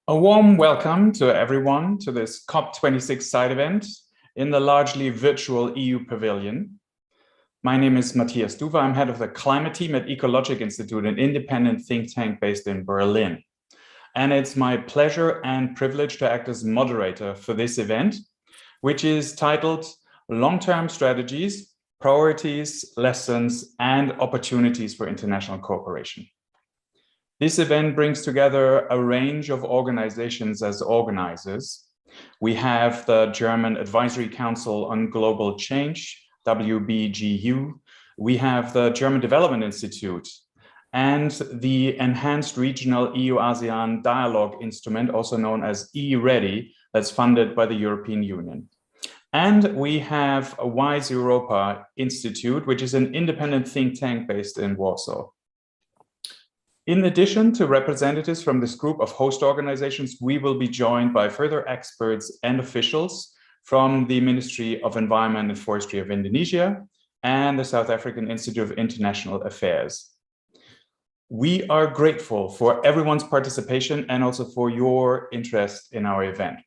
A warm welcome to everyone to this COP26 side event in the largely virtual EU Pavilion. My name is Matthias Duva. I'm head of the climate team at Ecologic Institute, an independent think tank based in Berlin. And it's my pleasure and privilege to act as moderator for this event, which is titled Long-Term Strategies, Priorities, Lessons, and Opportunities for International Cooperation. This event brings together a range of organizations as organizers. We have the German Advisory Council on Global Change, WBGU. We have the German Development Institute and the Enhanced Regional EU-ASEAN Dialogue Instrument, also known as E-Ready, that's funded by the European Union. And we have a WISE Europa Institute, which is an independent think tank based in Warsaw. In addition to representatives from this group of host organizations, we will be joined by further experts and officials from the Ministry of Environment and Forestry of Indonesia and the South African Institute of International Affairs. We are grateful for everyone's participation and also for your interest in our event.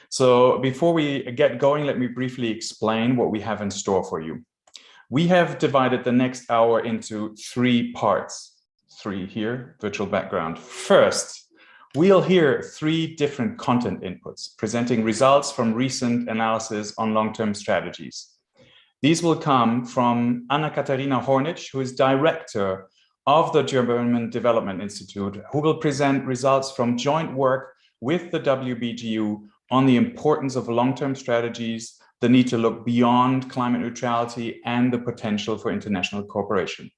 So before we get going, let me briefly explain what we have in store for you. We have divided the next hour into three parts. Three here, virtual background. First, we'll hear three different content inputs presenting results from recent analysis on long-term strategies. These will come from Anna-Katharina Hornich, who is director of the German Development Institute, who will present results from joint work with the WBGU on the importance of long-term strategies, the need to look beyond climate neutrality, and the potential for international cooperation.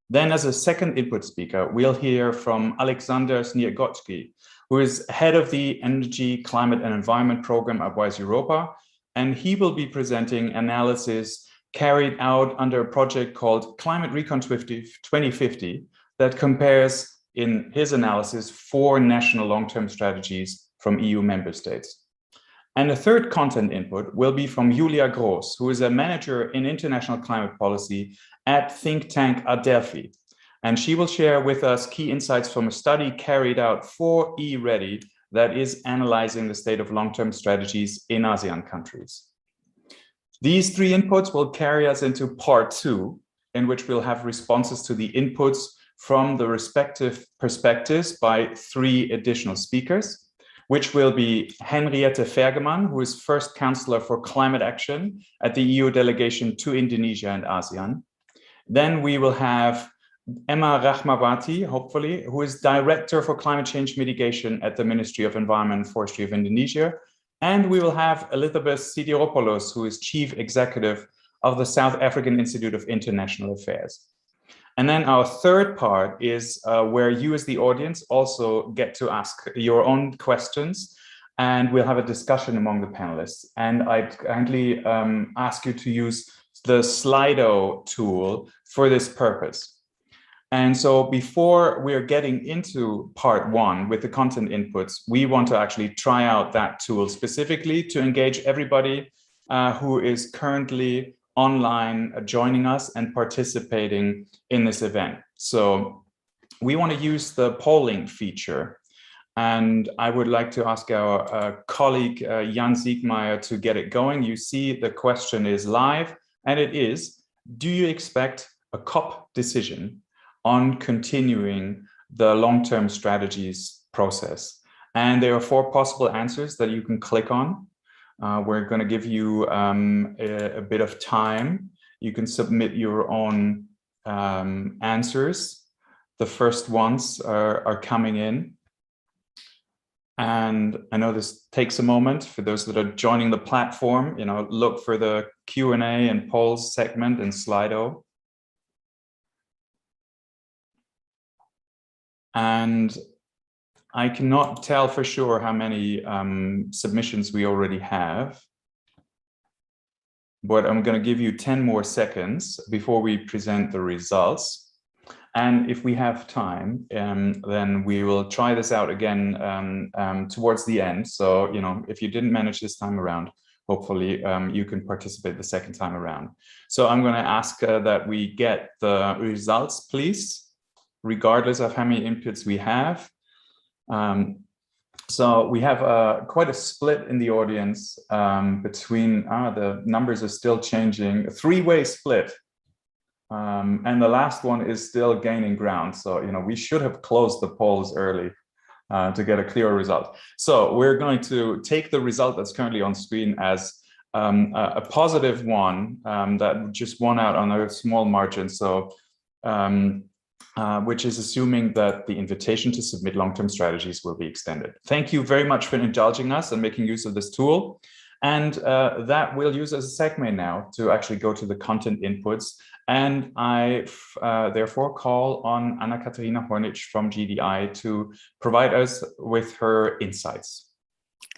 Then as a second input speaker, we'll hear from Alexander Sniegotsky, who is head of the Energy, Climate and Environment Program at WISE Europa, and he will be presenting analysis carried out under a project called Climate Recon 2050 that compares, in his analysis, 4 national long-term strategies from EU member states. And a third content input will be from Julia Gross, who is a manager in international climate policy at think tank Adelphi. And she will share with us key insights from a study carried out for E-Ready that is analyzing the state of long-term strategies in ASEAN countries. These three inputs will carry us into part 2, in which we'll have responses to the inputs from the respective perspectives by 3 additional speakers, which will be Henriette Vergeman, who is first counselor for climate action at the EU delegation to Indonesia and ASEAN. Then we will have Emma Rahmawati, hopefully, who is director for climate change mitigation at the Ministry of Environment and Forestry of Indonesia. And we will have Elizabeth Sidiropoulos, who is chief executive of the South African Institute of International Affairs. And then our third part is where you as the audience also get to ask your own questions, and we'll have a discussion among the panelists. And I'd kindly ask you to use the Slido tool for this purpose. And so before we're getting into part 1 with the content inputs, we want to actually try out that tool specifically to engage everybody who is currently online joining us and participating in this event. So we want to use the polling feature. And I would like to ask our colleague Jan Siegmeier to get it going. You see the question is live, and it is, do you expect a COP decision on continuing the long-term strategies process? And there are 4 possible answers that you can click on. We're going to give you a bit of time. You can submit your own answers. The first ones are coming in. And I know this takes a moment for those that are joining the platform. Look for the Q&A and polls segment in Slido. And I cannot tell for sure how many submissions we already have, but I'm going to give you 10 more seconds before we present the results. And if we have time, then we will try this out again towards the end. So, if you didn't manage this time around, hopefully you can participate the second time around. So I'm going to ask that we get the results, please, regardless of how many inputs we have. So we have quite a split in the audience between, the numbers are still changing, a three-way split. And the last one is still gaining ground. So, we should have closed the polls early to get a clearer result. So we're going to take the result that's currently on screen as a positive one that just won out on a small margin. So, which is assuming that the invitation to submit long-term strategies will be extended. Thank you very much for indulging us and making use of this tool. And that we'll use as a segue now to actually go to the content inputs. And I therefore call on Anna-Katharina Hornitsch from GDI to provide us with her insights.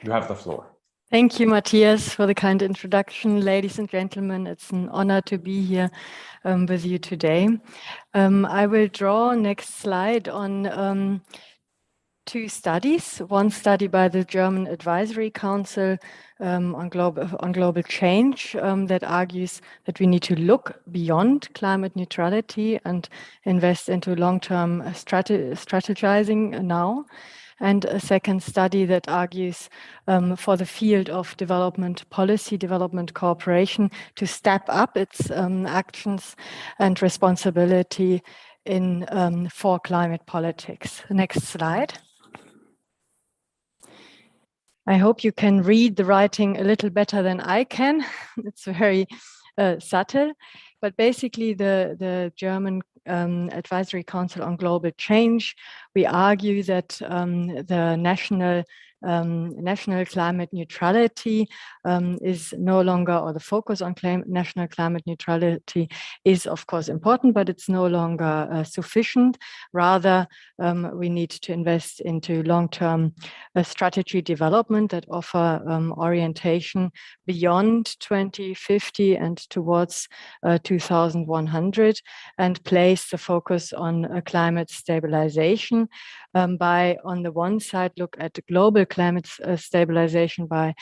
You have the floor. Thank you, Matthias, for the kind introduction. Ladies and gentlemen, it's an honor to be here with you today. I will draw next slide on two studies. One study by the German Advisory Council on global change that argues that we need to look beyond climate neutrality and invest into long-term strategizing now. And a second study that argues for the field of development policy, development cooperation, to step up its actions and responsibility for climate politics. Next slide. I hope you can read the writing a little better than I can. It's very subtle, but basically the German Advisory Council on Global Change, we argue that the national climate neutrality is no longer, or the focus on national climate neutrality is of course important, but it's no longer sufficient. Rather, we need to invest into long-term strategy development that offer orientation beyond 2050 and towards 2100, and place the focus on climate stabilization by, on the one side, look at global climate stabilization by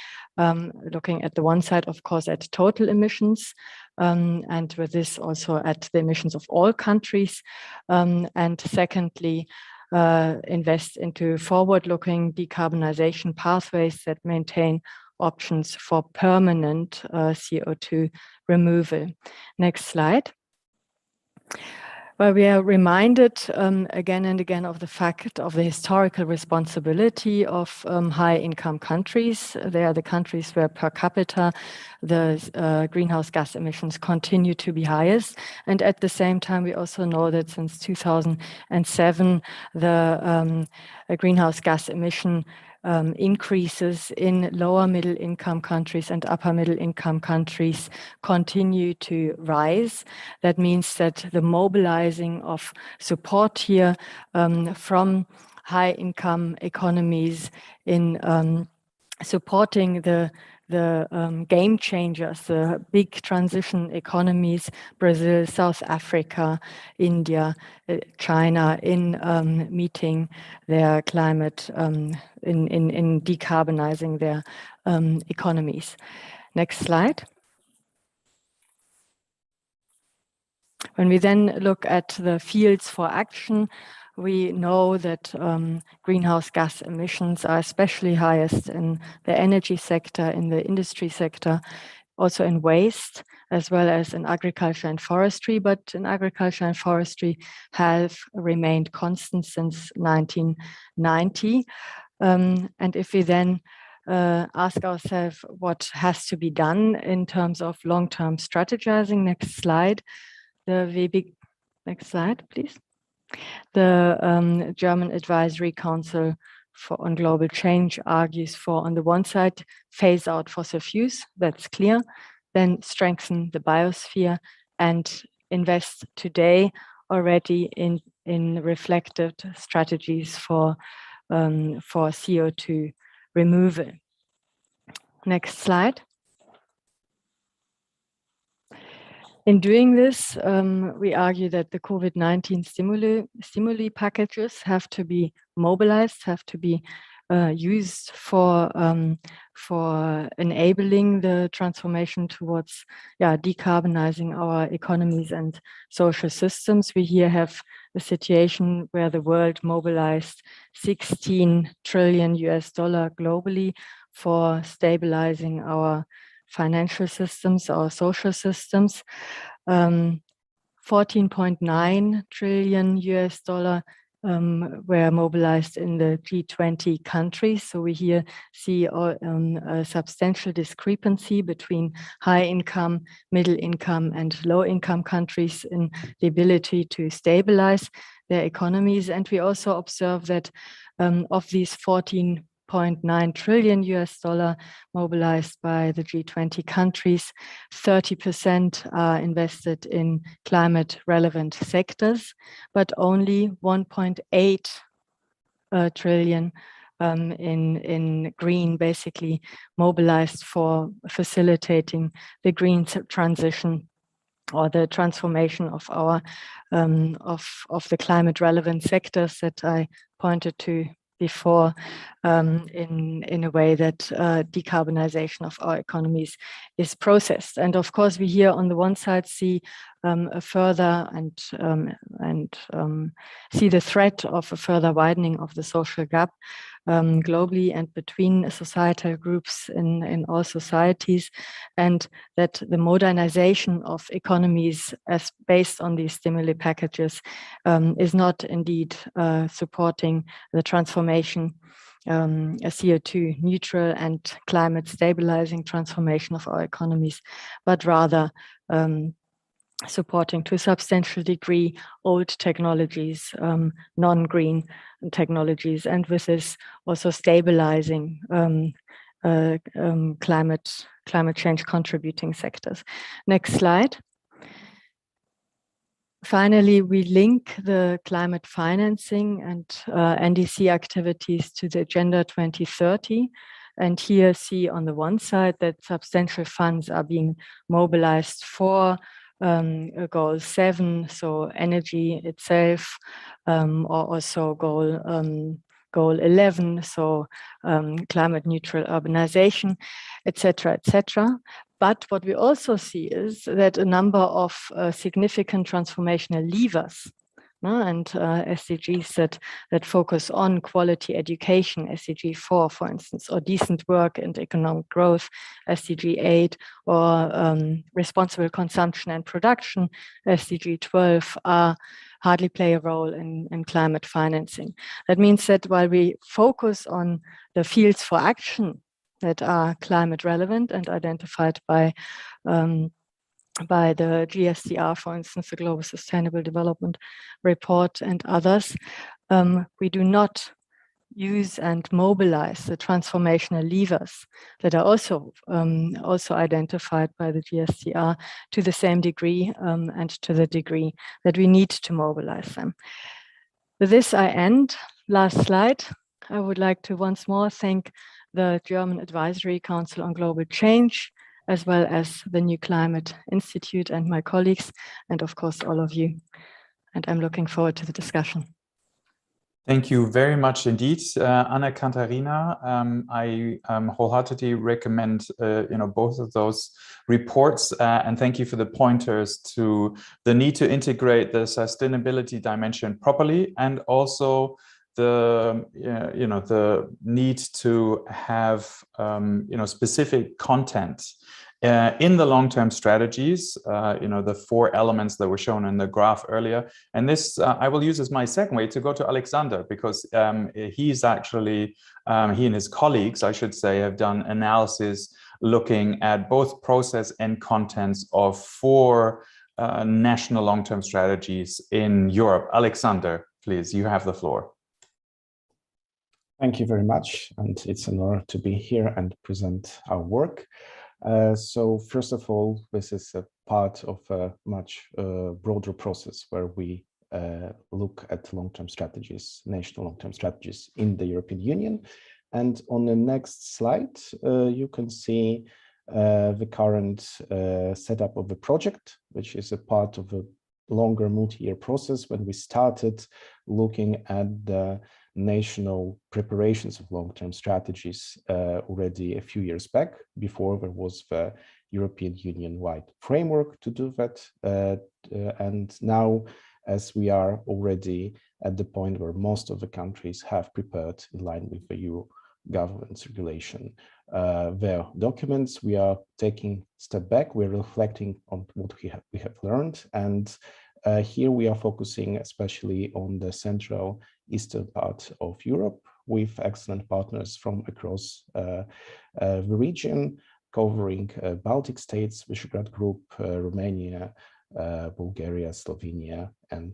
looking at the one side, of course, at total emissions, and with this also at the emissions of all countries, and secondly, invest into forward-looking decarbonization pathways that maintain options for permanent CO2 removal. Next slide. Well, we are reminded again and again of the fact of the historical responsibility of high-income countries. They are the countries where per capita the greenhouse gas emissions continue to be highest. And at the same time, we also know that since 2007, the greenhouse gas emission increases in lower middle income countries and upper middle income countries continue to rise. That means that the mobilizing of support here from high income economies in supporting the game changers, the big transition economies, Brazil, South Africa, India, China, in meeting their climate, in decarbonizing their economies. Next slide. When we then look at the fields for action, we know that greenhouse gas emissions are especially highest in the energy sector, in the industry sector, also in waste, as well as in agriculture and forestry. But in agriculture and forestry have remained constant since 1990. And if we then ask ourselves what has to be done in terms of long-term strategizing, next slide. Next slide, please. The German Advisory Council on Global Change argues for, on the one side, phase out fossil fuels, that's clear, then strengthen the biosphere and invest today already in reflected strategies for CO2 removal. Next slide. In doing this, we argue that the COVID-19 stimuli packages have to be mobilized, have to be used for enabling the transformation towards decarbonizing our economies and social systems. We here have a situation where the world mobilized $16 trillion globally for stabilizing our financial systems, our social systems. 14.9 trillion were mobilized in the G20 countries. So we here see a substantial discrepancy between high income, middle income, and low income countries in the ability to stabilize their economies. And we also observe that of these 14.9 trillion mobilized by the G20 countries, 30% are invested in climate relevant sectors, but only 1.8 trillion in green, basically mobilized for facilitating the green transition or the transformation of our of the climate relevant sectors that I pointed to before, in a way that decarbonization of our economies is processed. And of course, we here on the one side see a further and see the threat of a further widening of the social gap globally and between societal groups in all societies, and that the modernization of economies as based on these stimuli packages is not indeed supporting the transformation, a CO2 neutral and climate stabilizing transformation of our economies, but rather supporting to a substantial degree old technologies, non-green technologies, and with this also stabilizing climate change contributing sectors. Next slide. Finally, we link the climate financing and NDC activities to the Agenda 2030. And here see on the one side that substantial funds are being mobilized for goal 7, so energy itself, or also goal 11, so climate neutral urbanization, etc., etc. But what we also see is that a number of significant transformational levers and SDGs that focus on quality education, SDG 4, for instance, or decent work and economic growth, SDG 8, or responsible consumption and production, SDG 12, hardly play a role in climate financing. That means that while we focus on the fields for action that are climate relevant and identified by the GSDR, for instance, the Global Sustainable Development Report and others, we do not use and mobilize the transformational levers that are also identified by the GSDR to the same degree and to the degree that we need to mobilize them. With this, I end. Last slide. I would like to once more thank the German Advisory Council on Global Change, as well as the New Climate Institute and my colleagues, and of course, all of you. And I'm looking forward to the discussion. Thank you very much indeed, Anna Katharina. I wholeheartedly recommend both of those reports, and thank you for the pointers to the need to integrate the sustainability dimension properly, and also the the need to have specific content in the long-term strategies, the 4 elements that were shown in the graph earlier. And this I will use as my segue to go to Alexander, because he's actually, he and his colleagues, I should say, have done analysis looking at both process and contents of 4 national long-term strategies in Europe. Alexander, please, you have the floor. Thank you very much, and it's an honor to be here and present our work. So first of all, this is a part of a much broader process where we look at long-term strategies, national long-term strategies in the European Union. And on the next slide, you can see the current setup of the project, which is a part of a longer multi-year process when we started looking at the national preparations of long-term strategies already a few years back, before there was the European Union-wide framework to do that. And now as we are already at the point where most of the countries have prepared in line with the EU governance regulation their documents. We are taking a step back. We're reflecting on what we have learned, and here we are focusing especially on the central eastern part of Europe with excellent partners from across the region, covering Baltic states, Visegrad Group, Romania, Bulgaria, Slovenia, and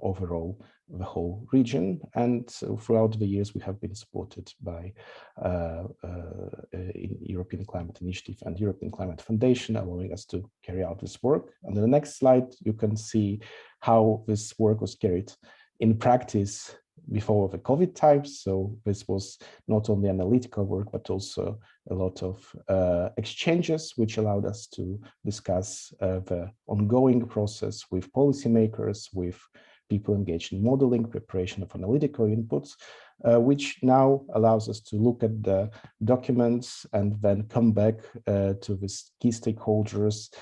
overall the whole region. And throughout the years, we have been supported by European Climate Initiative and European Climate Foundation, allowing us to carry out this work. On the next slide, you can see how this work was carried in practice before the COVID times. So this was not only analytical work, but also a lot of exchanges, which allowed us to discuss the ongoing process with policymakers, with people engaged in modeling, preparation of analytical inputs, which now allows us to look at the documents and then come back to the key stakeholders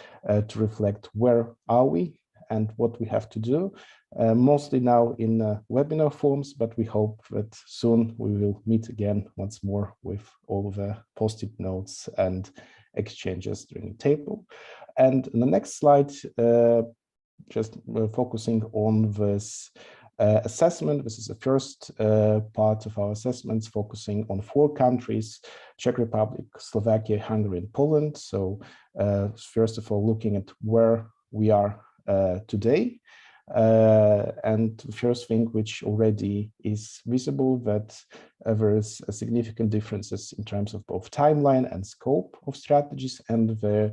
to reflect where are we and what we have to do. Mostly now in webinar forms, but we hope that soon we will meet again once more with all the post-it notes and exchanges during the table. And in the next slide, just focusing on this assessment. This is the first part of our assessments, focusing on 4 countries: Czech Republic, Slovakia, Hungary, and Poland. So first of all, looking at where we are today. And the first thing which already is visible, that there is a significant differences in terms of both timeline and scope of strategies and the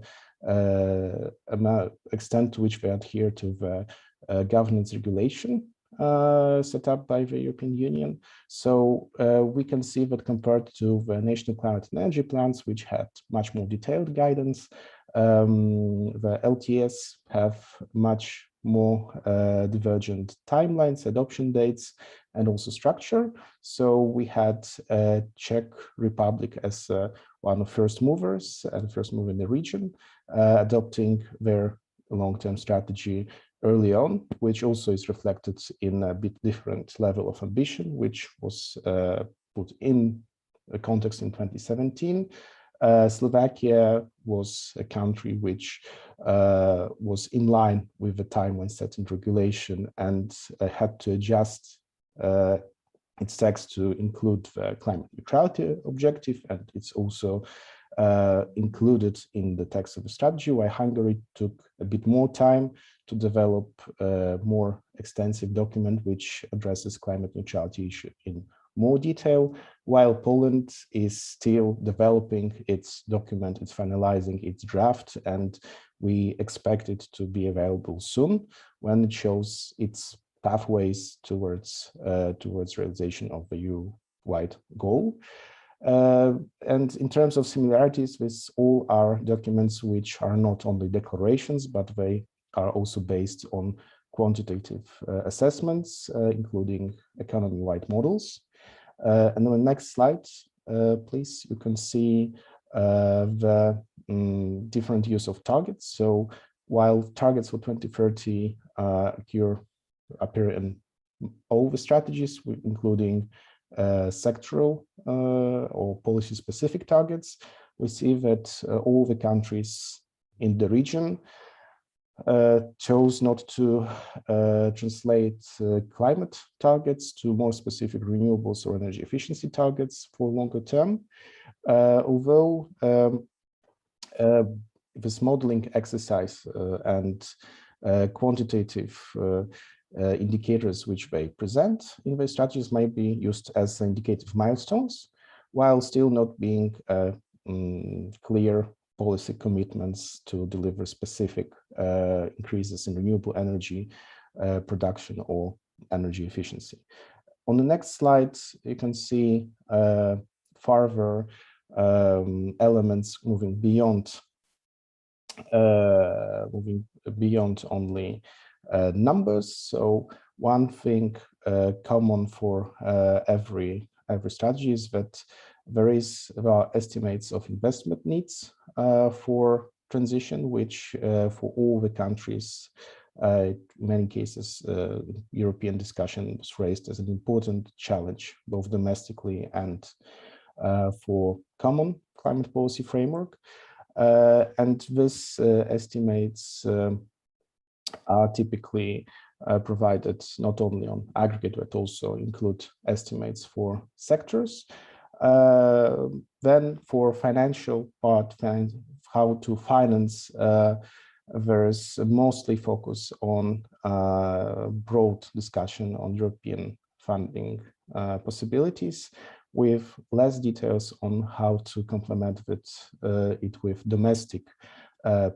extent to which we adhere to the governance regulation set up by the European Union. So we can see that compared to the national climate and energy plans, which had much more detailed guidance, the LTS have much more divergent timelines, adoption dates, and also structure. So we had Czech Republic as one of first movers and first mover in the region, adopting their long-term strategy early on, which also is reflected in a bit different level of ambition, which was put in a context in 2017. Slovakia was a country which was in line with the timeline set in regulation and had to adjust its text to include the climate neutrality objective, and it's also included in the text of the strategy, while Hungary took a bit more time to develop a more extensive document which addresses climate neutrality issue in more detail, while Poland is still developing its document, it's finalizing its draft, and we expect it to be available soon when it shows its pathways towards realization of the EU-wide goal. And in terms of similarities with all our documents, which are not only declarations, but they are also based on quantitative assessments, including economy-wide models. And on the next slide, please, you can see the different use of targets. So while targets for 2030 appear in all the strategies, including sectoral or policy-specific targets, we see that all the countries in the region chose not to translate climate targets to more specific renewables or energy efficiency targets for longer term. Although this modeling exercise and quantitative indicators which they present in their strategies might be used as indicative milestones, while still not being clear policy commitments to deliver specific increases in renewable energy production or energy efficiency. On the next slide, you can see further elements moving beyond only numbers. So one thing common for every strategy is that there are estimates of investment needs for transition, which for all the countries In many cases, European discussion was raised as an important challenge, both domestically and for common climate policy framework. And this estimates are typically provided not only on aggregate, but also include estimates for sectors. Then for financial part, how to finance, there is mostly focus on broad discussion on European funding possibilities, with less details on how to complement it with domestic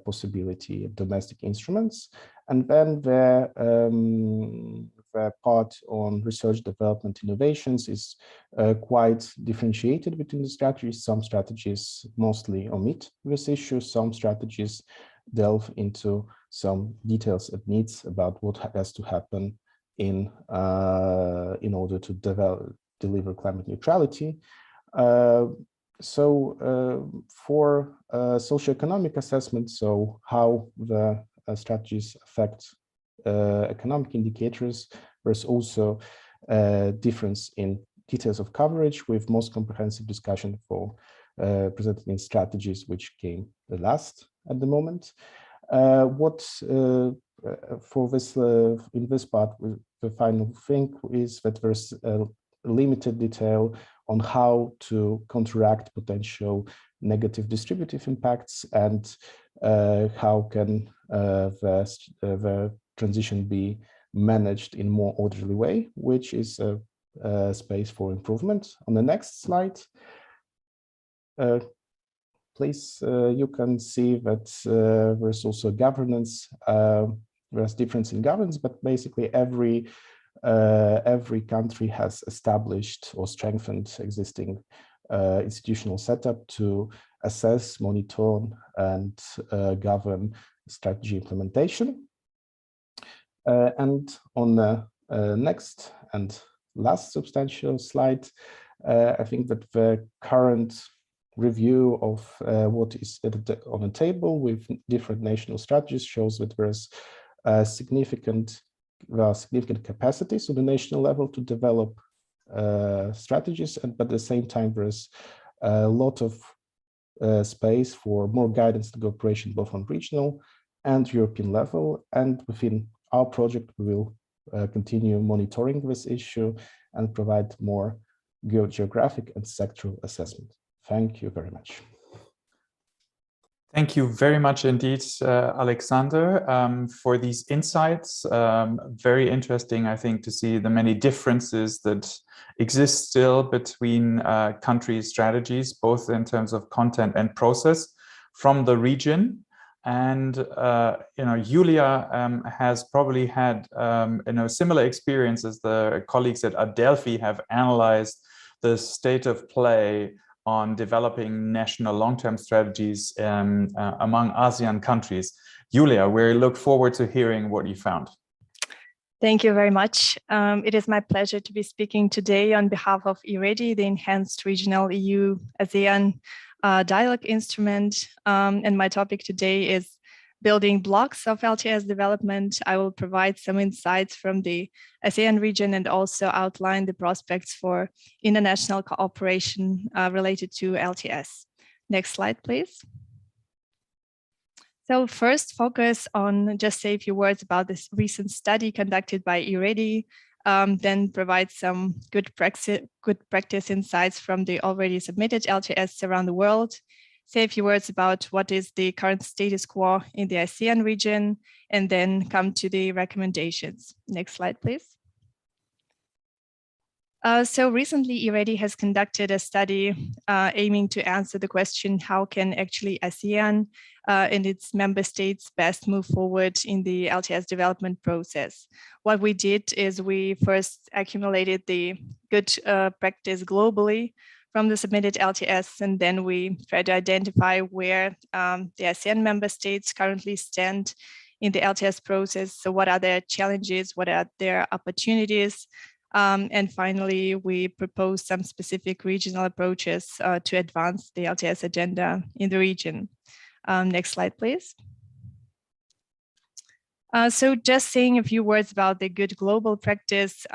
possibility of domestic instruments. And then the part on research, development, innovations is quite differentiated between the strategies. Some strategies mostly omit this issue. Some strategies delve into some details and needs about what has to happen in order to deliver climate neutrality. For socioeconomic assessment, so how the strategies affect economic indicators, there's also a difference in details of coverage, with most comprehensive discussion for presented in strategies, which came the last at the moment. For this, in this part, the final thing is that there's a limited detail on how to counteract potential negative distributive impacts, and how can the transition be managed in a more orderly way, which is a space for improvement. On the next slide, please, you can see that there's also governance. There's difference in governance, but basically every country has established or strengthened existing institutional setup to assess, monitor, and govern strategy implementation. And on the next and last substantial slide, I think that the current review of what is on the table with different national strategies shows that there's significant capacities on the national level to develop strategies, but at the same time there's a lot of space for more guidance and cooperation both on regional and European level. And within our project, we will continue monitoring this issue and provide more geographic and sectoral assessment. Thank you very much. Thank you very much indeed, Alexander, for these insights. Very interesting, I think, to see the many differences that exist still between country strategies, both in terms of content and process from the region. And Julia has probably had similar experience as the colleagues at Adelphi have analyzed the state of play on developing national long-term strategies among ASEAN countries. Julia, we look forward to hearing what you found. Thank you very much. It is my pleasure to be speaking today on behalf of EREDI, the Enhanced Regional EU-ASEAN Dialogue Instrument. And my topic today is building blocks of LTS development. I will provide some insights from the ASEAN region and also outline the prospects for international cooperation related to LTS. Next slide, please. So first, focus on just say a few words about this recent study conducted by EREDI, then provide some good practice insights from the already submitted LTS around the world, say a few words about what is the current status quo in the ASEAN region, and then come to the recommendations. Next slide, please. So recently, EREDI has conducted a study aiming to answer the question, how can actually ASEAN and its member states best move forward in the LTS development process? What we did is we first accumulated the good practice globally from the submitted LTS, and then we tried to identify where the ASEAN member states currently stand in the LTS process. So what are their challenges? What are their opportunities? And finally, we propose some specific regional approaches to advance the LTS agenda in the region. Next slide, please. So just saying a few words about the good global practice,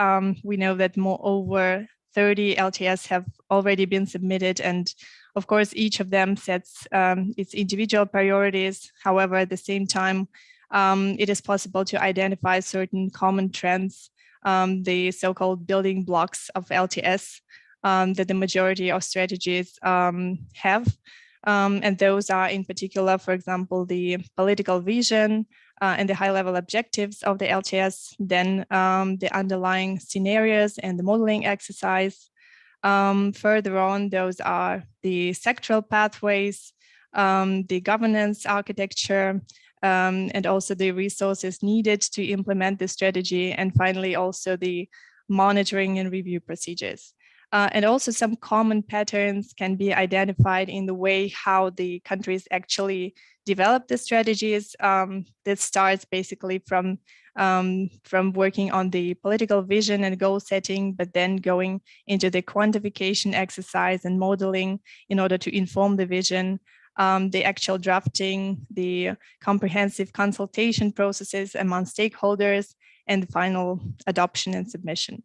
we know that over 30 LTS have already been submitted, and of course, each of them sets its individual priorities. However, at the same time, it is possible to identify certain common trends, the so-called building blocks of LTS that the majority of strategies have. And those are in particular, for example, the political vision, and the high-level objectives of the LTS, then the underlying scenarios and the modeling exercise. Further on, those are the sectoral pathways, the governance architecture, and also the resources needed to implement the strategy, and finally also the monitoring and review procedures. And also some common patterns can be identified in the way how the countries actually develop the strategies. This starts basically from working on the political vision and goal setting, but then going into the quantification exercise and modeling in order to inform the vision, the actual drafting, the comprehensive consultation processes among stakeholders, and the final adoption and submission.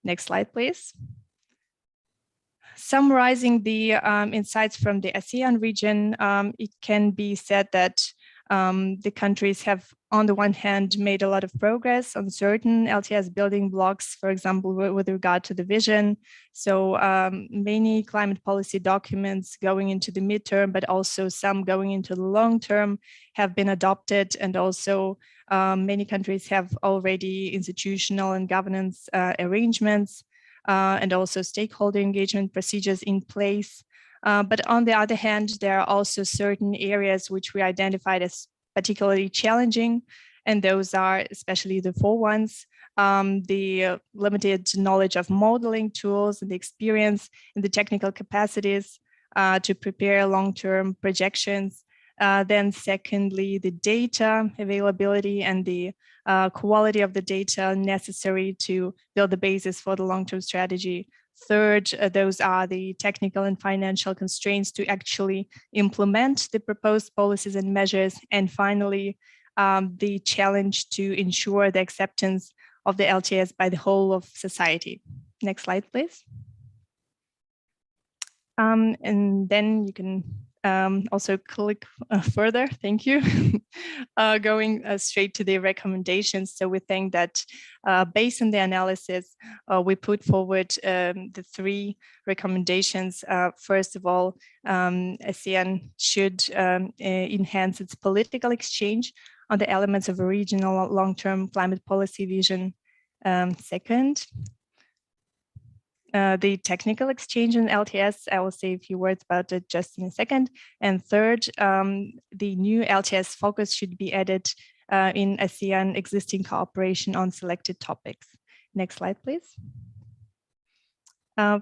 Next slide, please. Summarizing the insights from the ASEAN region, it can be said that the countries have, on the one hand, made a lot of progress on certain LTS building blocks, for example, with regard to the vision. So many climate policy documents going into the midterm, but also some going into the long term have been adopted, and also many countries have already institutional and governance arrangements. And also stakeholder engagement procedures in place. But on the other hand, there are also certain areas which we identified as particularly challenging, and those are especially the four ones: the limited knowledge of modeling tools and the experience and the technical capacities to prepare long-term projections. Then secondly, the data availability and the quality of the data necessary to build the basis for the long-term strategy. Third, those are the technical and financial constraints to actually implement the proposed policies and measures. And finally, the challenge to ensure the acceptance of the LTS by the whole of society. Next slide, please. And then you can also click further, thank you. Going straight to the recommendations. So we think that based on the analysis, we put forward the three recommendations. First of all, ASEAN should enhance its political exchange on the elements of a regional long-term climate policy vision. Second, the technical exchange in LTS, I will say a few words about it just in a second. And third, the new LTS focus should be added in ASEAN existing cooperation on selected topics. Next slide, please.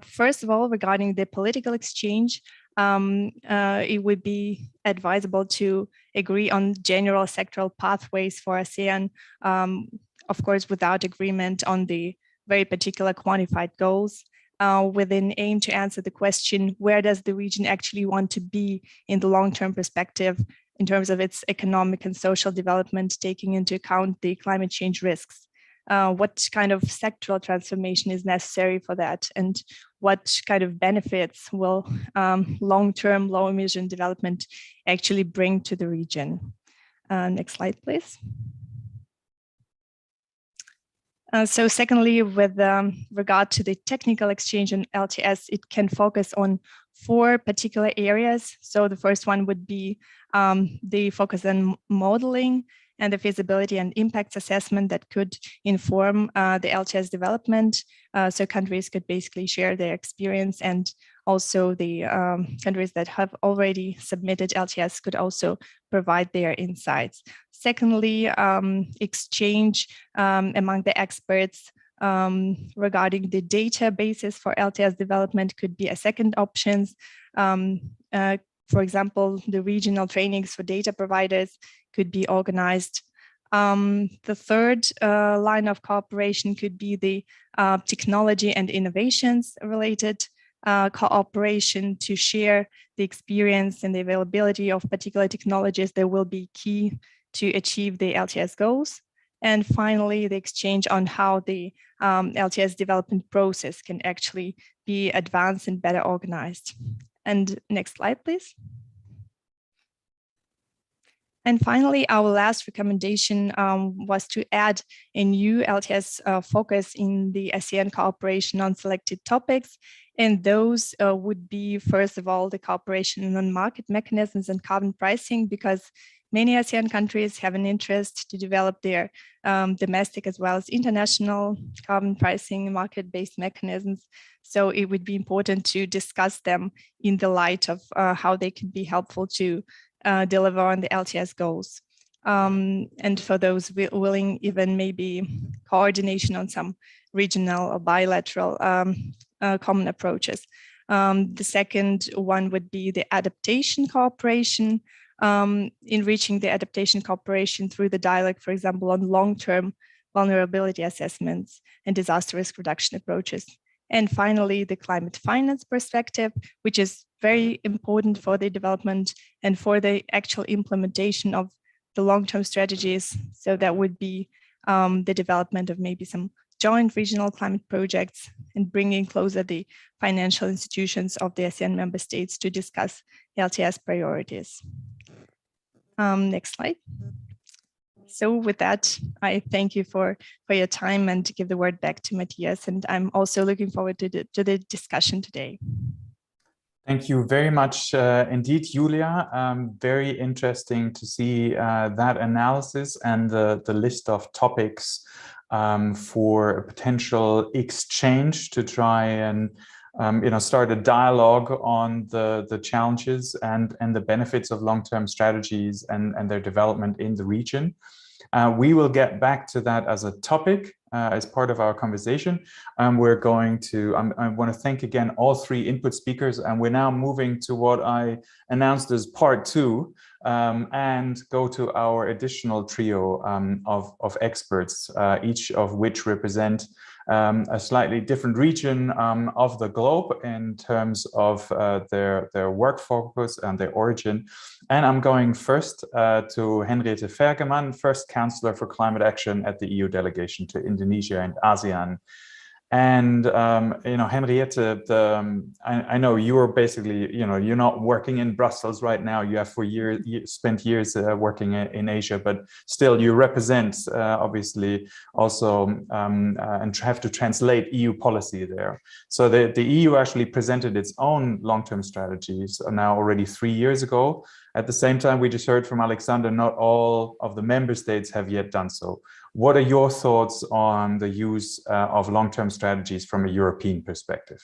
First of all, regarding the political exchange, it would be advisable to agree on general sectoral pathways for ASEAN, of course, without agreement on the very particular quantified goals. With an aim to answer the question, where does the region actually want to be in the long-term perspective in terms of its economic and social development, taking into account the climate change risks? What kind of sectoral transformation is necessary for that? And what kind of benefits will long-term low-emission development actually bring to the region? Next slide, please. So secondly, with regard to the technical exchange in LTS, it can focus on four particular areas. So the first one would be the focus on modeling and the feasibility and impact assessment that could inform the LTS development. So countries could basically share their experience, and also the countries that have already submitted LTS could also provide their insights. Secondly, exchange among the experts regarding the databases for LTS development could be a second option. For example, the regional trainings for data providers could be organized. The third line of cooperation could be the technology and innovations related cooperation to share the experience and the availability of particular technologies that will be key to achieve the LTS goals. And finally, the exchange on how the LTS development process can actually be advanced and better organized. And next slide, please. And finally, our last recommendation was to add a new LTS focus in the ASEAN cooperation on selected topics. And those would be, first of all, the cooperation on market mechanisms and carbon pricing, because many ASEAN countries have an interest to develop their domestic as well as international carbon pricing market-based mechanisms. So it would be important to discuss them in the light of how they could be helpful to deliver on the LTS goals. And for those willing, even maybe coordination on some regional or bilateral common approaches. The second one would be the adaptation cooperation, in reaching the adaptation cooperation through the dialogue, for example, on long-term vulnerability assessments and disaster risk reduction approaches. And finally, the climate finance perspective, which is very important for the development and for the actual implementation of the long-term strategies. So that would be the development of maybe some joint regional climate projects and bringing closer the financial institutions of the ASEAN member states to discuss LTS priorities. Next slide. So with that, I thank you for your time and give the word back to Matthias. And I'm also looking forward to the discussion today. Thank you very much indeed, Julia. Very interesting to see that analysis and the list of topics for a potential exchange to try and start a dialogue on the challenges and the benefits of long-term strategies and their development in the region. We will get back to that as a topic as part of our conversation. We're going to, I want to thank again all three input speakers, and we're now moving to what I announced as part two, and go to our additional trio of experts, each of which represent a slightly different region of the globe in terms of their work focus and their origin. And I'm going first to Henriette Vergeman, First Counselor for Climate Action at the EU delegation to Indonesia and ASEAN. And Henriette, I know you are basically, you're not working in Brussels right now. You have spent years working in Asia, but still you represent obviously also and have to translate EU policy there. So the EU actually presented its own long-term strategies now already 3 years ago. At the same time, we just heard from Alexander, not all of the member states have yet done so. What are your thoughts on the use of long-term strategies from a European perspective?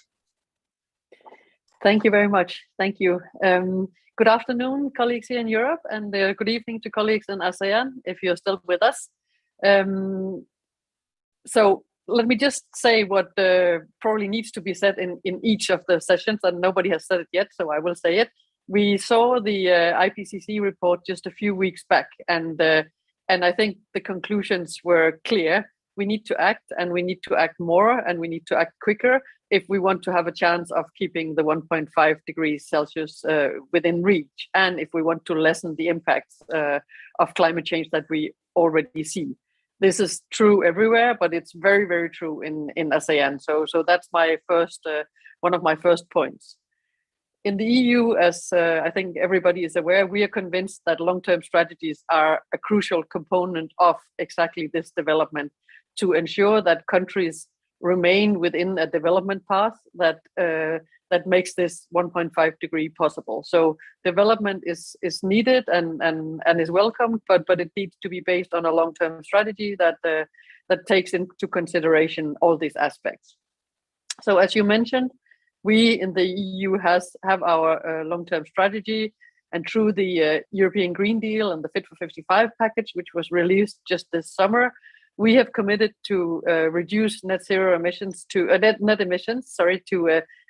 Thank you very much. Thank you. Good afternoon, colleagues here in Europe, and good evening to colleagues in ASEAN, if you're still with us. So let me just say what probably needs to be said in each of the sessions, and nobody has said it yet, so I will say it. We saw the IPCC report just a few weeks back, and I think the conclusions were clear. We need to act, and we need to act more, and we need to act quicker if we want to have a chance of keeping the 1.5 degrees Celsius within reach, and if we want to lessen the impacts of climate change that we already see. This is true everywhere, but it's very, very true in ASEAN. So that's my first one of my first points. In the EU, as I think everybody is aware, we are convinced that long-term strategies are a crucial component of exactly this development to ensure that countries remain within a development path that makes this 1.5 degree possible. So development is needed and is welcomed, but it needs to be based on a long-term strategy that takes into consideration all these aspects. So as you mentioned, we in the EU have our long-term strategy, and through the European Green Deal and the Fit for 55 package, which was released just this summer, we have committed to reduce net emissions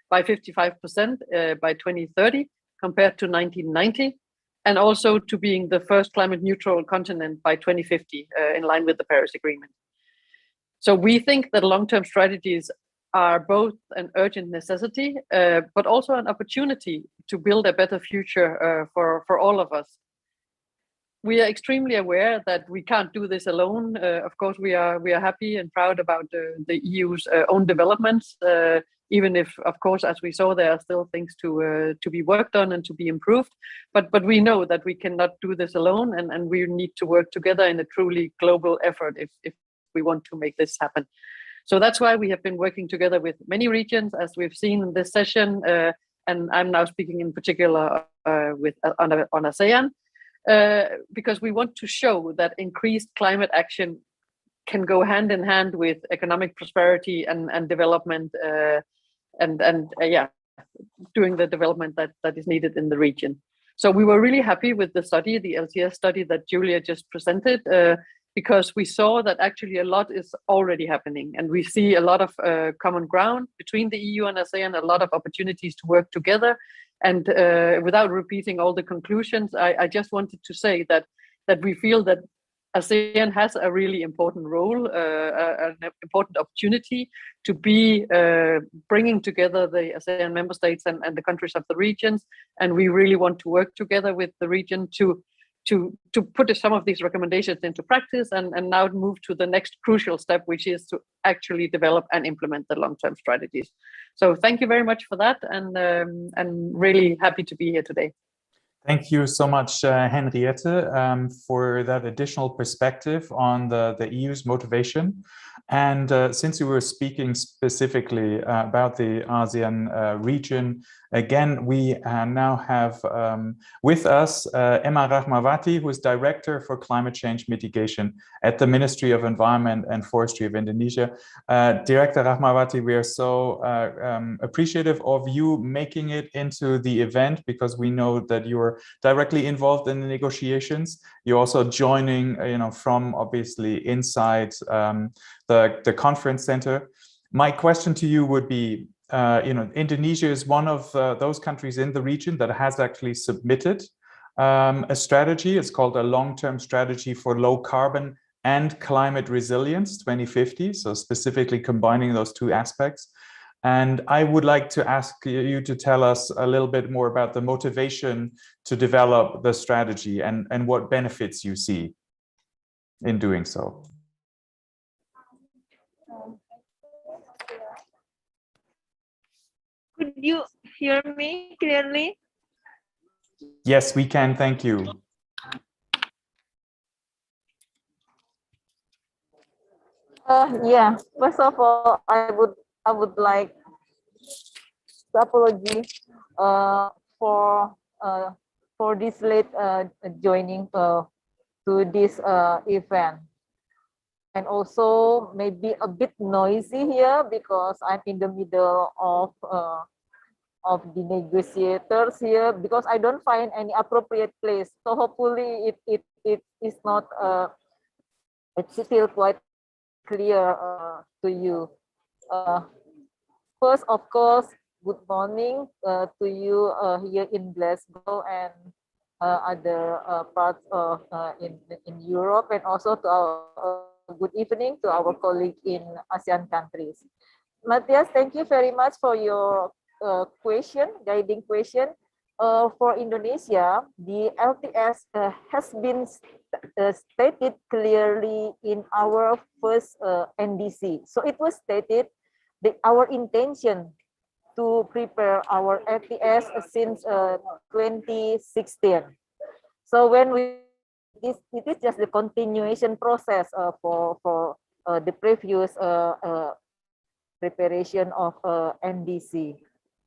by 55% by 2030 compared to 1990, and also to being the first climate neutral continent by 2050 in line with the Paris Agreement. So we think that long-term strategies are both an urgent necessity, but also an opportunity to build a better future for all of us. we are extremely aware that we can't do this alone. Of course, we are happy and proud about the EU's own developments, even if, of course, as we saw, there are still things to be worked on and to be improved. But we know that we cannot do this alone, and we need to work together in a truly global effort if we want to make this happen. So that's why we have been working together with many regions, as we've seen in this session. And I'm now speaking in particular on ASEAN, because we want to show that increased climate action can go hand in hand with economic prosperity and development, doing the development that is needed in the region. So we were really happy with the study, the LTS study that Julia just presented, because we saw that actually a lot is already happening, and we see a lot of common ground between the EU and ASEAN, a lot of opportunities to work together. And without repeating all the conclusions, I just wanted to say that we feel that ASEAN has a really important role, an important opportunity to be bringing together the ASEAN member states and the countries of the regions. And we really want to work together with the region to put some of these recommendations into practice and now move to the next crucial step, which is to actually develop and implement the long-term strategies. So thank you very much for that, and really happy to be here today. Thank you so much, Henriette, for that additional perspective on the EU's motivation. And since you were speaking specifically about the ASEAN region, again, we now have with us Emma Rahmawati, who is Director for Climate Change Mitigation at the Ministry of Environment and Forestry of Indonesia. Director Rahmawati, we are so appreciative of you making it into the event, because we know that you're directly involved in the negotiations. You're also joining, from obviously inside the conference center. My question to you would be, Indonesia is one of those countries in the region that has actually submitted a strategy. It's called a long-term strategy for low carbon and climate resilience 2050. So specifically combining those two aspects. And I would like to ask you to tell us a little bit more about the motivation to develop the strategy and what benefits you see in doing so. Could you hear me clearly? Yes, we can. Thank you. Yeah. First of all, I would like to apologize for this late joining to this event, and also maybe a bit noisy here because I'm in the middle of the negotiators here, because I don't find any appropriate place. So hopefully it is not it's still quite clear to you. First, of course, good morning to you here in Glasgow and other parts of in Europe, and also to our good evening to our colleague in ASEAN countries. Matthias, thank you very much for your guiding question. For Indonesia, the LTS has been stated clearly in our first NDC. So it was stated that our intention to prepare our LTS since 2016. So when it is just the continuation process for the previous preparation of NDC.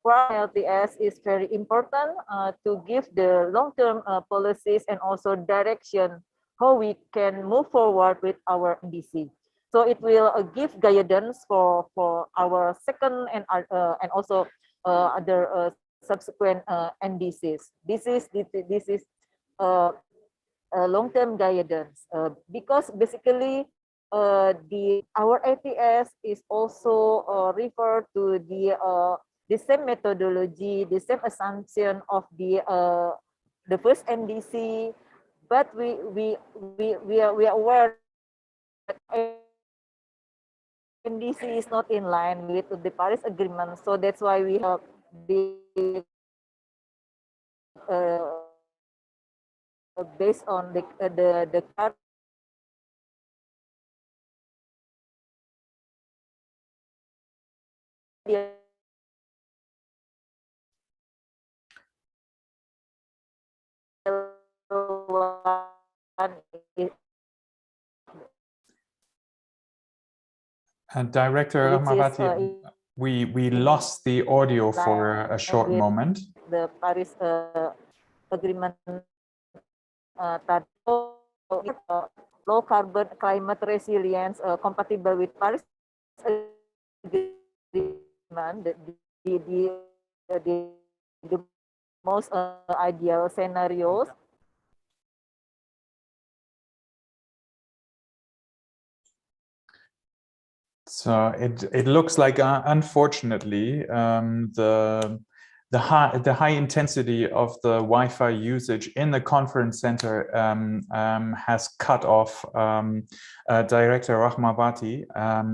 For LTS is very important to give the long-term policies and also direction how we can move forward with our NDC. So it will give guidance for our second and also other subsequent NDCs. This is long-term guidance because basically our LTS is also referred to the same methodology, the same assumption of the first NDC, but we are aware that NDC is not in line with the Paris Agreement, so that's why we have the based on the current Director Rahmawati, we lost the audio for a short moment. The Paris Agreement low carbon climate resilience compatible with Paris Agreement, the most ideal scenarios. So it looks like, unfortunately, the high intensity of the Wi-Fi usage in the conference center has cut off Director Rahmawati,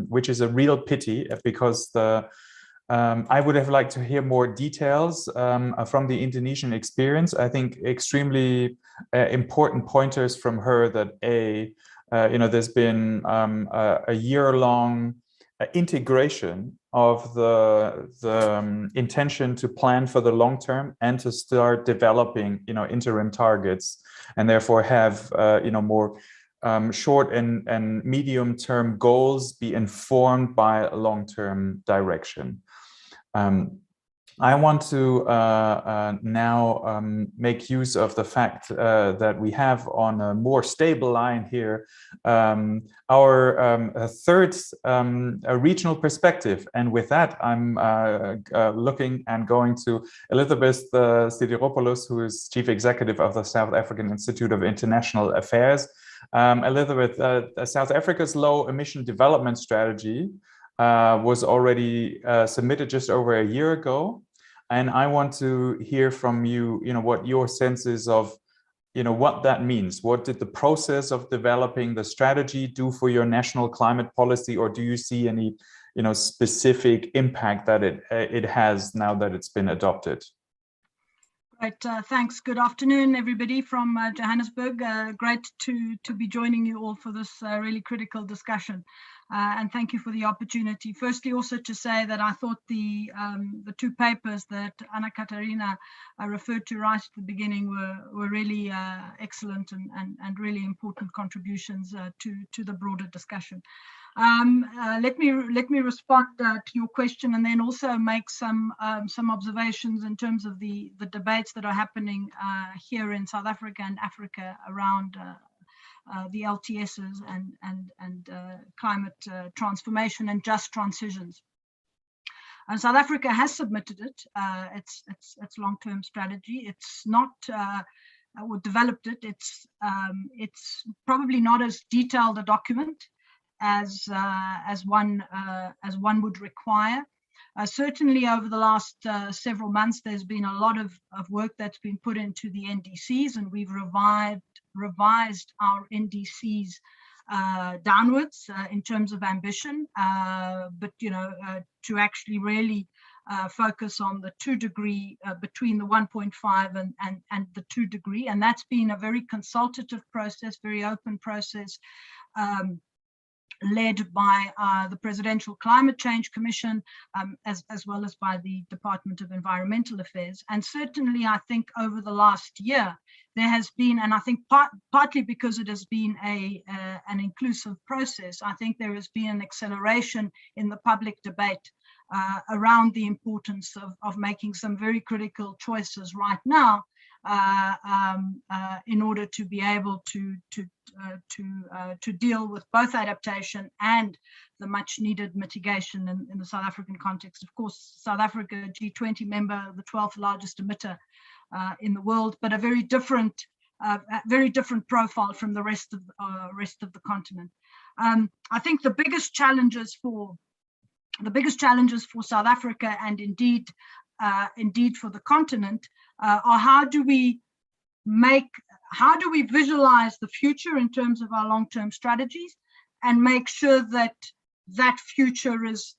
which is a real pity, because I would have liked to hear more details from the Indonesian experience. I think extremely important pointers from her that there's been a year-long integration of the intention to plan for the long term and to start developing interim targets, and therefore have more short and medium term goals be informed by a long-term direction. I want to now make use of the fact that we have on a more stable line here our third regional perspective. And with that, I'm looking and going to Elizabeth Sidiropoulos, who is Chief Executive of the South African Institute of International Affairs. Elizabeth, South Africa's low emission development strategy was already submitted just over a year ago. And I want to hear from you, what your sense is of, what that means. What did the process of developing the strategy do for your national climate policy, or do you see any, specific impact that it has now that it's been adopted? Right, thanks. Good afternoon, everybody from Johannesburg. Great to be joining you all for this really critical discussion. And thank you for the opportunity. Firstly, also to say that I thought the two papers that Anna Katarina referred to right at the beginning were really excellent and really important contributions to the broader discussion. Let me respond to your question, and then also make some observations in terms of the debates that are happening here in South Africa and Africa around the LTSs and climate transformation and just transitions. And South Africa has submitted its long-term strategy. It's not or developed it. It's probably not as detailed a document as one would require. Certainly over the last several months, there's been a lot of work that's been put into the NDCs, and we've revised our NDCs downwards in terms of ambition, but to actually really focus on the 2 degree between the 1.5 and the 2 degree, and that's been a very consultative process, very open process, led by the Presidential Climate Change Commission, as well as by the Department of Environmental Affairs. And certainly, I think over the last year, there has been, and I think partly because it has been an inclusive process, I think there has been an acceleration in the public debate around the importance of making some very critical choices right now in order to be able to deal with both adaptation and the much needed mitigation in the South African context. Of course, South Africa, G20 member, the 12th largest emitter in the world, but a very different profile from the rest of the continent. I think the biggest challenges for South Africa, and indeed for the continent, are how do we visualize the future in terms of our long-term strategies, and make sure that that future is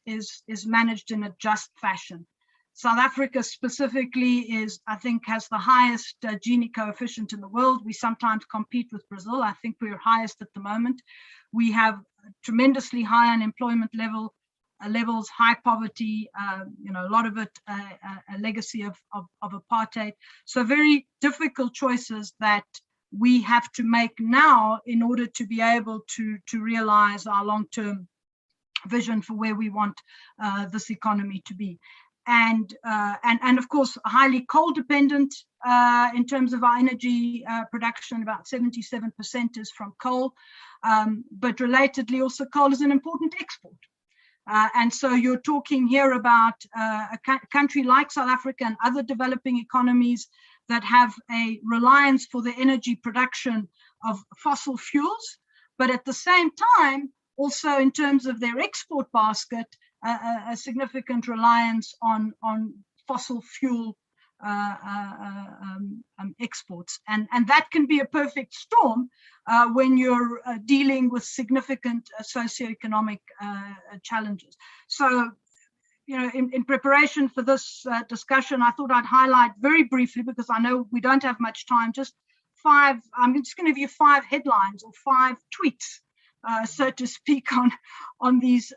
managed in a just fashion. South Africa specifically I think, has the highest Gini coefficient in the world. We sometimes compete with Brazil. I think we're highest at the moment. We have tremendously high unemployment levels, high poverty, a lot of it a legacy of apartheid. So very difficult choices that we have to make now in order to be able to realize our long-term vision for where we want this economy to be. And of course, highly coal dependent in terms of our energy production. About 77% is from coal, but relatedly also coal is an important export. And so you're talking here about a country like South Africa and other developing economies that have a reliance for the energy production of fossil fuels, but at the same time, also in terms of their export basket, a significant reliance on fossil fuel exports. And that can be a perfect storm when you're dealing with significant socioeconomic challenges. So, in preparation for this discussion, I thought I'd highlight very briefly, because I know we don't have much time, just I'm just going to give you 5 headlines or 5 tweets, so to speak, on these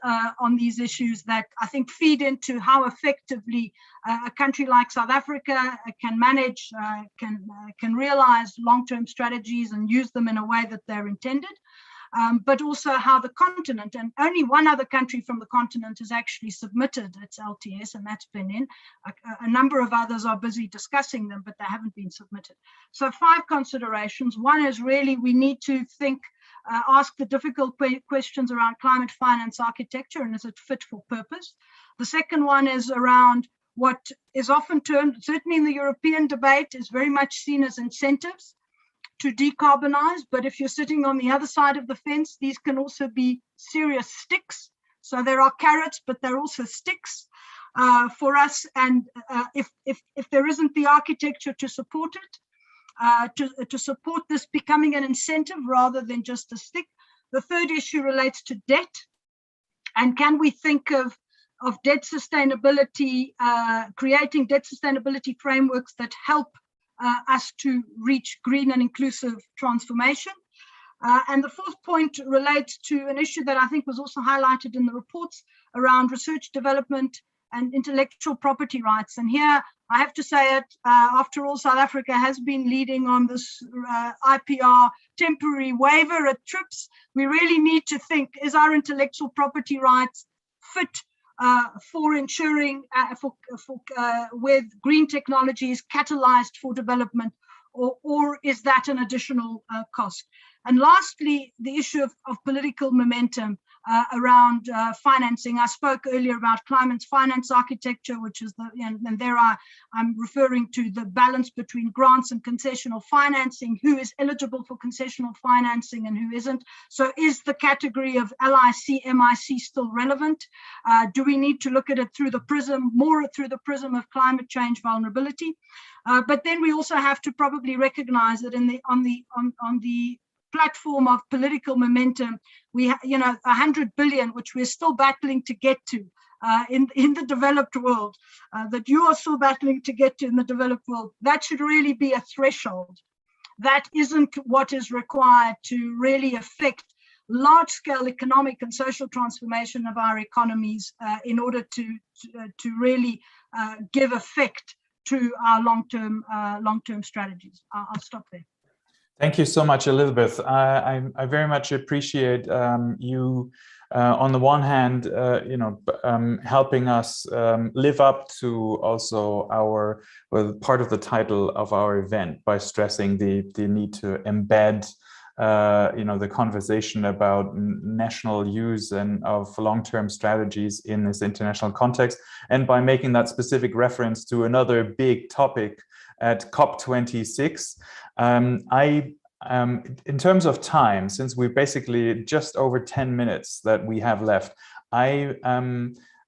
issues that I think feed into how effectively a country like South Africa can manage, can realize long-term strategies and use them in a way that they're intended. But also how the continent, and only one other country from the continent has actually submitted its LTS, and that's Benin. A number of others are busy discussing them, but they haven't been submitted. So 5 considerations. One is really we need to ask the difficult questions around climate finance architecture, and is it fit for purpose? The second one is around what is often termed, certainly in the European debate, is very much seen as incentives to decarbonize, but if you're sitting on the other side of the fence, these can also be serious sticks. So there are carrots, but they're also sticks for us. And if there isn't the architecture to support it, to support this becoming an incentive rather than just a stick. The third issue relates to debt, and can we think of debt sustainability, creating debt sustainability frameworks that help us to reach green and inclusive transformation. And the fourth point relates to an issue that I think was also highlighted in the reports around research development and intellectual property rights. And here I have to say it, after all, South Africa has been leading on this IPR temporary waiver at TRIPS. We really need to think, is our intellectual property rights fit for ensuring with green technologies catalyzed for development, or is that an additional cost? And lastly, the issue of political momentum around financing. I spoke earlier about climate finance architecture, which is and there I'm referring to the balance between grants and concessional financing, who is eligible for concessional financing and who isn't. So is the category of LIC, MIC still relevant? Do we need to look at it more through the prism of climate change vulnerability? But then we also have to probably recognize that on the platform of political momentum, we have 100 billion, which we're still battling to get to in the developed world, that you are still battling to get to in the developed world. That should really be a threshold. That isn't what is required to really affect large-scale economic and social transformation of our economies in order to really give effect to our long-term strategies. I'll stop there. Thank you so much, Elizabeth. I very much appreciate you, on the one hand, helping us live up to also part of the title of our event by stressing the need to embed the conversation about national use and of long-term strategies in this international context, and by making that specific reference to another big topic at COP26. In terms of time, since we're basically just over 10 minutes that we have left, I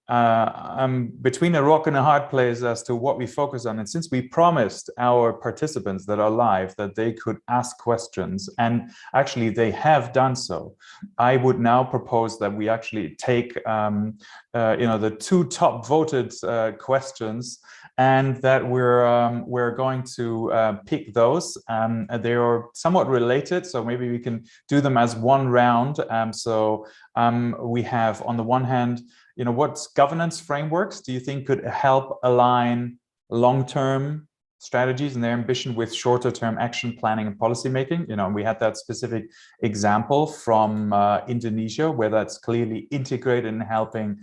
I'm between a rock and a hard place as to what we focus on. And since we promised our participants that are live that they could ask questions, and actually they have done so, I would now propose that we actually take the 2 top voted questions, and that we're going to pick those. They are somewhat related, so maybe we can do them as one round. We have, on the one hand, what governance frameworks do you think could help align long-term strategies and their ambition with shorter-term action planning and policy making? We had that specific example from Indonesia, where that's clearly integrated in helping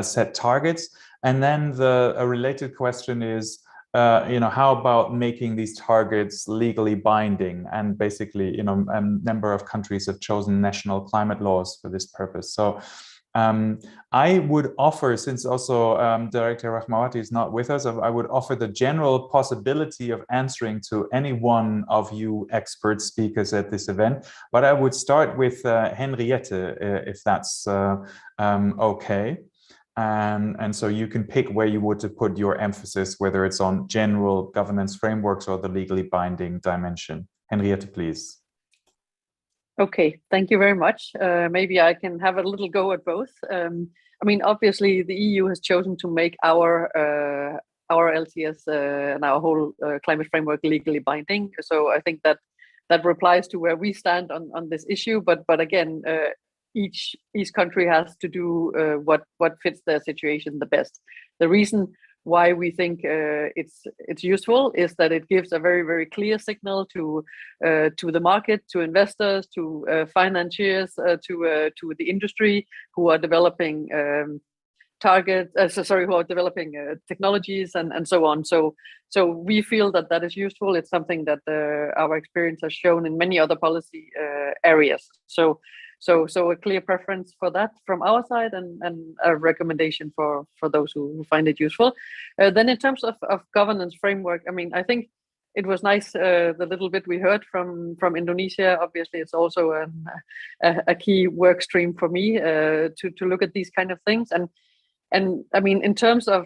set targets. And then a related question is, how about making these targets legally binding? And basically, a number of countries have chosen national climate laws for this purpose. So I would offer, since also Director Rahmawati is not with us, I would offer the general possibility of answering to any one of you expert speakers at this event. But I would start with Henriette, if that's okay. And so you can pick where you would to put your emphasis, whether it's on general governance frameworks or the legally binding dimension. Henriette, please. Okay, thank you very much. Maybe I can have a little go at both. Obviously, the EU has chosen to make our LTS and our whole climate framework legally binding. So I think that replies to where we stand on this issue. But again, each country has to do what fits their situation the best. The reason why we think it's useful is that it gives a very, very clear signal to the market, to investors, to financiers, to the industry who are developing technologies and so on. So we feel that is useful. It's something that our experience has shown in many other policy areas. So a clear preference for that from our side, and a recommendation for those who find it useful. Then in terms of governance framework, I think it was nice, the little bit we heard from Indonesia. Obviously, it's also a key work stream for me to look at these kind of things. And in terms of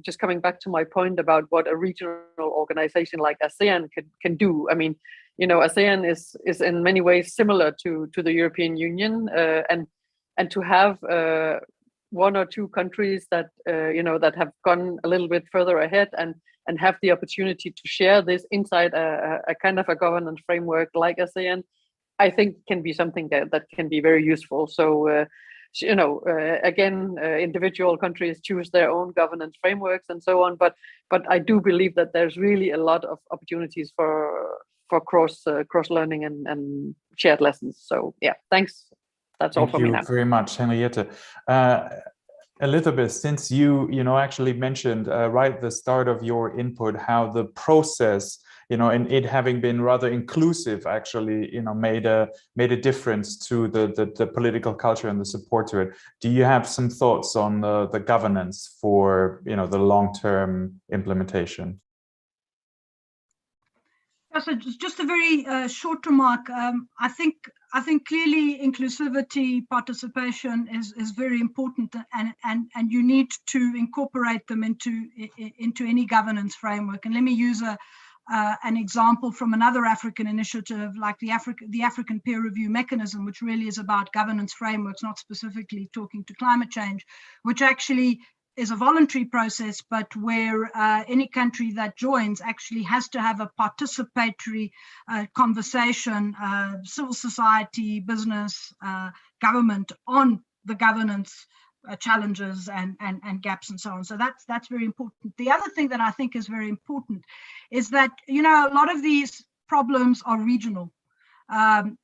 just coming back to my point about what a regional organization like ASEAN can do, ASEAN is in many ways similar to the European Union, and to have 1 or 2 countries that that have gone a little bit further ahead and have the opportunity to share this inside a kind of a governance framework like ASEAN, I think can be something that can be very useful. So again, individual countries choose their own governance frameworks and so on, but I do believe that there's really a lot of opportunities for cross learning and shared lessons. So yeah, thanks. That's all for me now. Thank you very much, Henriette. Elizabeth, since you actually mentioned right at the start of your input how the process, and it having been rather inclusive, actually, made a difference to the political culture and the support to it. Do you have some thoughts on the governance for the long-term implementation? So just a very short remark. I think clearly inclusivity, participation is very important, and you need to incorporate them into any governance framework. And let me use an example from another African initiative, like the African peer review mechanism, which really is about governance frameworks, not specifically talking to climate change, which actually is a voluntary process, but where any country that joins actually has to have a participatory conversation, civil society, business, government, on the governance challenges and gaps and so on. So that's very important. The other thing that I think is very important is that, a lot of these problems are regional.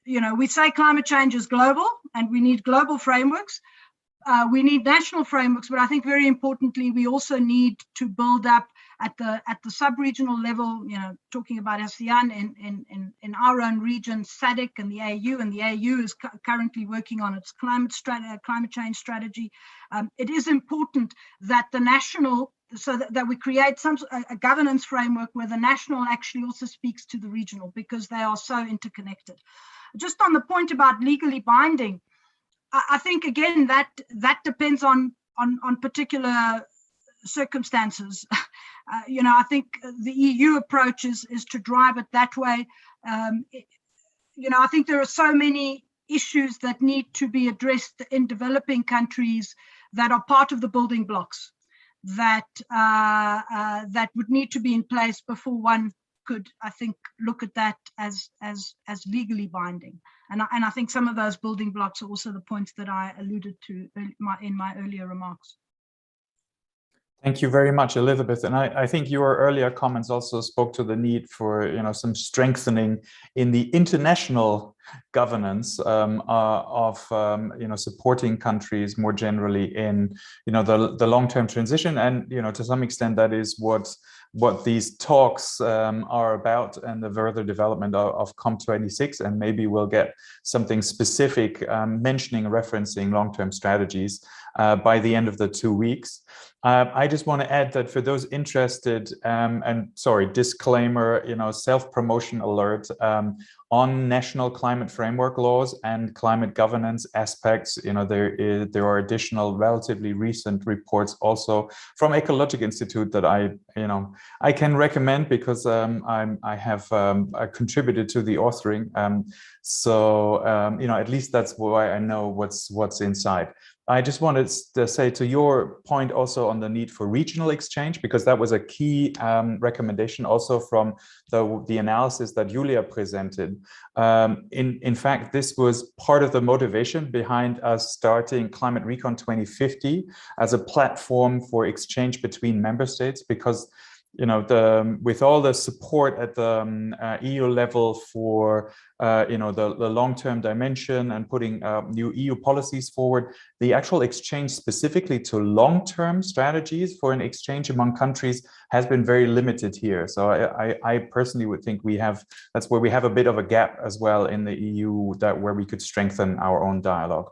We say climate change is global and we need global frameworks. We need national frameworks, but I think very importantly, we also need to build up at the sub-regional level, talking about ASEAN in our own region, SADC and the AU, and the AU is currently working on its climate change strategy. It is important that the national, so that we create a governance framework where the national actually also speaks to the regional, because they are so interconnected. Just on the point about legally binding, I think, again, that depends on on particular circumstances. I think the EU approach is to drive it that way. I think there are so many issues that need to be addressed in developing countries that are part of the building blocks that would need to be in place before one could, I think, look at that as legally binding. And I think some of those building blocks are also the points that I alluded to in my earlier remarks. Thank you very much, Elizabeth. And I think your earlier comments also spoke to the need for some strengthening in the international governance of supporting countries more generally in the long-term transition, and to some extent that is what these talks are about, and the further development of COP26, and maybe we'll get something specific referencing long-term strategies by the end of the 2 weeks. I just want to add that for those interested, disclaimer, self-promotion alert on national climate framework laws and climate governance aspects. There are additional relatively recent reports also from Ecologic Institute that I can recommend, because I have contributed to the authoring. At least that's why I know what's inside. I just wanted to say, to your point also on the need for regional exchange, because that was a key recommendation also from the analysis that Julia presented. In fact, this was part of the motivation behind us starting Climate Recon 2050 as a platform for exchange between member states, because with all the support at the EU level for the long-term dimension and putting new EU policies forward, the actual exchange specifically to long-term strategies for an exchange among countries has been very limited here. So I personally would think that's where we have a bit of a gap as well in the EU, where we could strengthen our own dialogue.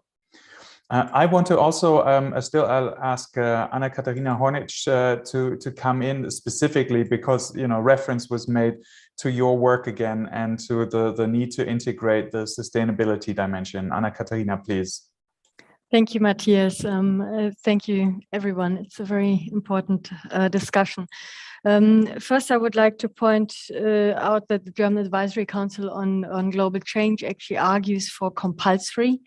I want to also I'll ask Anna-Katarina Hornic to come in specifically, because reference was made to your work again and to the need to integrate the sustainability dimension. Anna-Katarina, please. Thank you, Matthias. Thank you, everyone. It's a very important discussion. First, I would like to point out that the German Advisory Council on Global Change actually argues for compulsory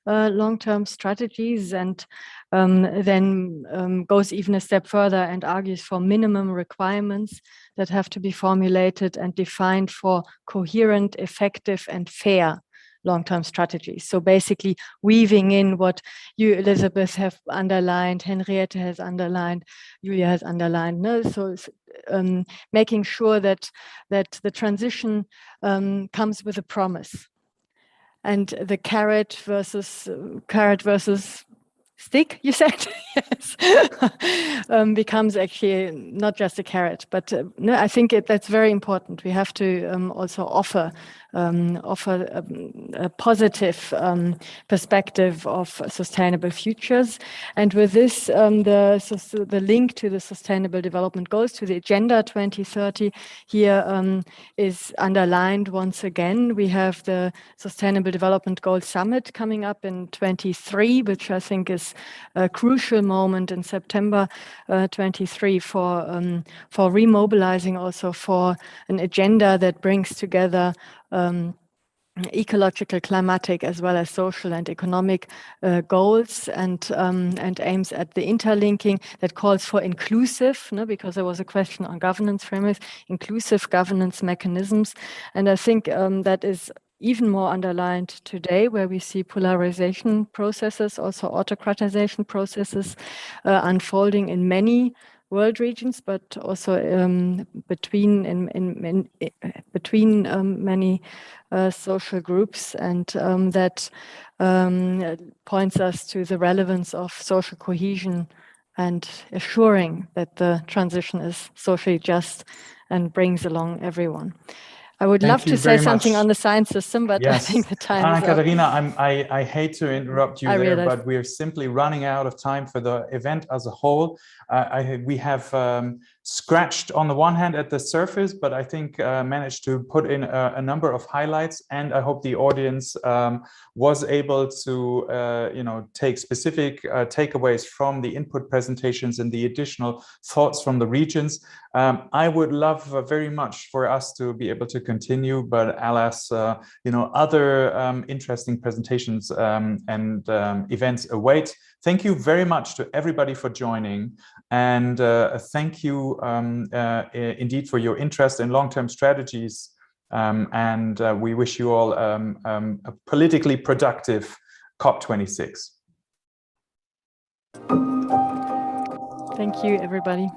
long-term strategies, and then goes even a step further and argues for minimum requirements that have to be formulated and defined for coherent, effective, and fair long-term strategies. So basically weaving in what you, Elizabeth, have underlined, Henriette has underlined, Julia has underlined. No? So making sure that the transition comes with a promise. And the carrot versus stick, you said, yes, becomes actually not just a carrot, but no, I think that's very important. We have to also offer a positive perspective of sustainable futures. And with this, the link to the Sustainable Development Goals, to the Agenda 2030 here is underlined once again. We have the Sustainable Development Goals Summit coming up in 2023, which I think is a crucial moment in September 2023 for remobilizing also for an agenda that brings together ecological, climatic, as well as social and economic goals, and aims at the interlinking, that calls for inclusive, because there was a question on governance frameworks, inclusive governance mechanisms. And I think that is even more underlined today, where we see polarization processes, also autocratization processes unfolding in many world regions, but also between many social groups, and that points us to the relevance of social cohesion and assuring that the transition is socially just and brings along everyone. I would love to say something much on the science system, but I Yes, think the time Anna is up. Katarina, I hate to interrupt you I there, realize. but we're simply running out of time for the event as a whole. We have scratched on the one hand at the surface, but I think managed to put in a number of highlights, and I hope the audience was able to take specific takeaways from the input presentations and the additional thoughts from the regions. I would love very much for us to be able to continue, but alas, other interesting presentations and events await. Thank you very much to everybody for joining, and thank you indeed for your interest in long-term strategies, and we wish you all a politically productive COP26. Thank you, everybody.